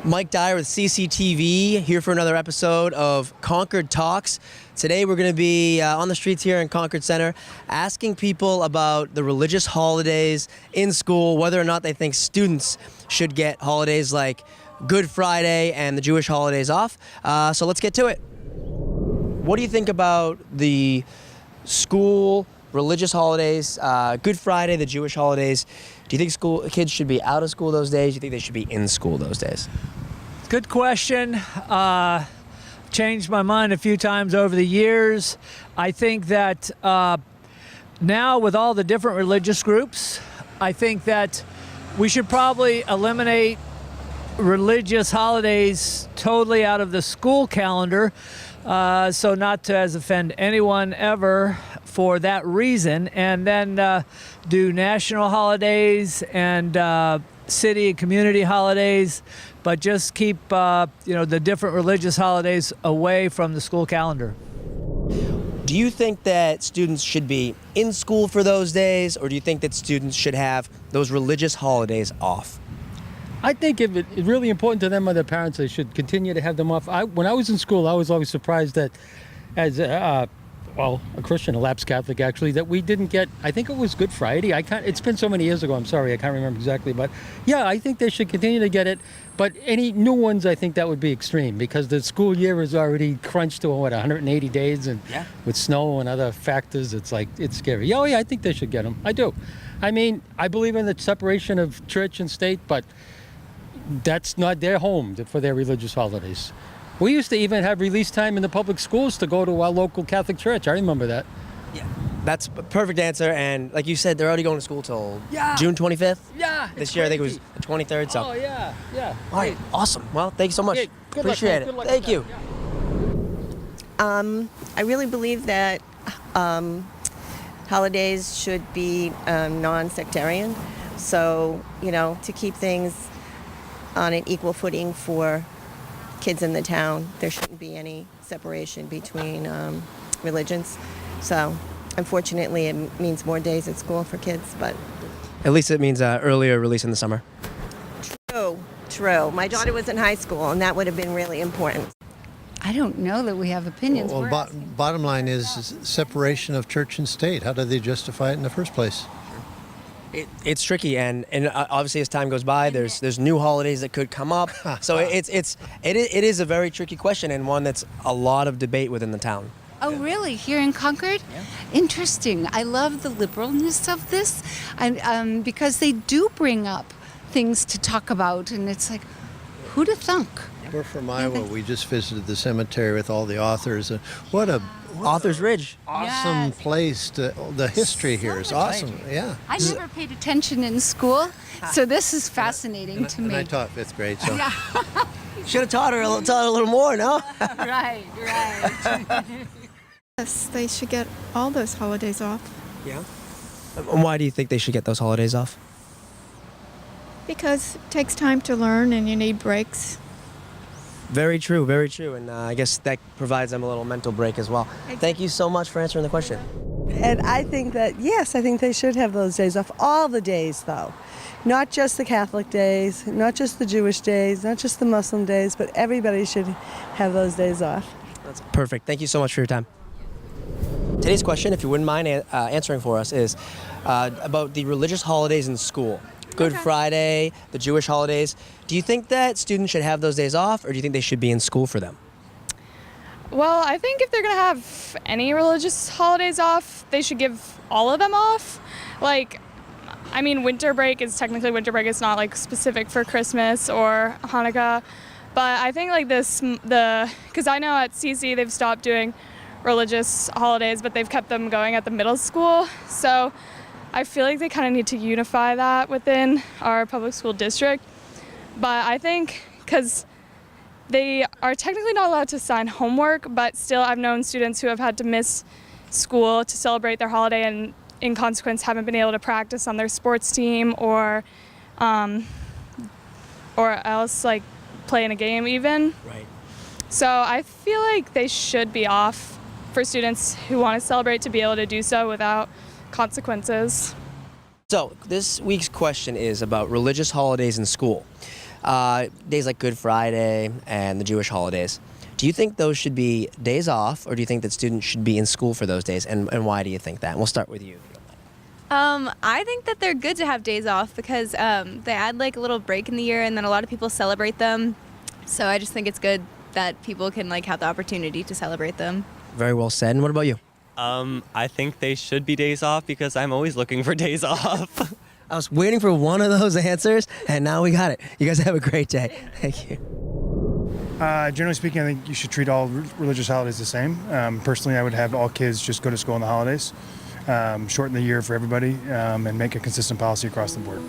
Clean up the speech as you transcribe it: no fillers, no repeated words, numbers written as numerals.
Mike Dyer with CCTV here for another episode of Concord Talks. Today we're going to be on the streets here in Concord Center asking people about the religious holidays in school, whether or not they think students should get holidays like Good Friday and the Jewish holidays off. So let's get to it. What do you think about the school religious holidays, Good Friday, the Jewish holidays? Do you think kids should be out of school those days? Do you think they should be in school those days? Good question. Changed my mind a few times over the years. I think that now with all the different religious groups, I think that we should probably eliminate religious holidays totally out of the school calendar, so not to offend anyone ever for that reason, and then do national holidays and city and community holidays, but just keep the different religious holidays away from the school calendar. Do you think that students should be in school for those days, or do you think that students should have those religious holidays off? I think if it's really important to them or their parents, they should continue to have them off. When I was in school, I was always surprised that as a Christian, a lapsed Catholic actually, that we didn't get, I think it was Good Friday. It's been so many years ago, I'm sorry, I can't remember exactly. But yeah, I think they should continue to get it. But any new ones, I think that would be extreme because the school year is already crunched to, 180 days? And with snow and other factors, it's scary. Oh yeah, I think they should get them. I do. I mean, I believe in the separation of church and state, but that's not their home for their religious holidays. We used to even have release time in the public schools to go to our local Catholic church. I remember that. Yeah, that's a perfect answer. And like you said, they're already going to school till June 25th. Yeah. This year, I think it was the 23rd. So. Oh, yeah. All right, awesome. Well, thank you so much. Yeah, good Appreciate luck, it. man. Thank you. I really believe that holidays should be non-sectarian. So, to keep things on an equal footing for kids in the town, there shouldn't be any separation between religions. So, unfortunately, it means more days at school for kids, but... At least it means earlier release in the summer. True. My daughter was in high school, and that would have been really important. I don't know that we have opinions. Well, bottom line is separation of church and state. How do they justify it in the first place? It's tricky, and obviously as time goes by, there's new holidays that could come up. So it is a very tricky question, and one that's a lot of debate within the town. Oh, really? Here in Concord? Yeah. Interesting. I love the liberalness of this, and because they do bring up things to talk about, and it's like, who'd have thunk? We're from Iowa. We just visited the cemetery with all the authors, and what Authors Ridge. Awesome place. The history here is awesome. Yeah. I never paid attention in school, so this is fascinating to me. And I taught 5th grade, so. Yeah. Should have taught her a little more, no? Right. Yes, they should get all those holidays off. Yeah. And why do you think they should get those holidays off? Because it takes time to learn and you need breaks. Very true. And I guess that provides them a little mental break as well. Thank you so much for answering the question. And I think that, yes, I think they should have those days off. All the days, though. Not just the Catholic days, not just the Jewish days, not just the Muslim days, but everybody should have those days off. That's perfect. Thank you so much for your time. Today's question, if you wouldn't mind answering for us, is about the religious holidays in school. Good Friday, the Jewish holidays. Do you think that students should have those days off, or do you think they should be in school for them? Well, I think if they're going to have any religious holidays off, they should give all of them off. Winter break is technically winter break. It's not specific for Christmas or Hanukkah. But I think because I know at CC they've stopped doing religious holidays, but they've kept them going at the middle school. So I feel like they kind of need to unify that within our public school district. But I think because they are technically not allowed to assign homework, but still I've known students who have had to miss school to celebrate their holiday and in consequence haven't been able to practice on their sports team or else play in a game even. Right. So I feel like they should be off for students who want to celebrate to be able to do so without consequences. So this week's question is about religious holidays in school. days like Good Friday and the Jewish holidays. Do you think those should be days off, or do you think that students should be in school for those days? And why do you think that? And we'll start with you. I think that they're good to have days off because they add like a little break in the year, and then a lot of people celebrate them. So I just think it's good that people can like have the opportunity to celebrate them. Very well said. And what about you? I think they should be days off because I'm always looking for days off. I was waiting for one of those answers, and now we got it. You guys have a great day. Thank you. Generally speaking, I think you should treat all religious holidays the same. Personally, I would have all kids just go to school on the holidays, shorten the year for everybody, and make a consistent policy across the board.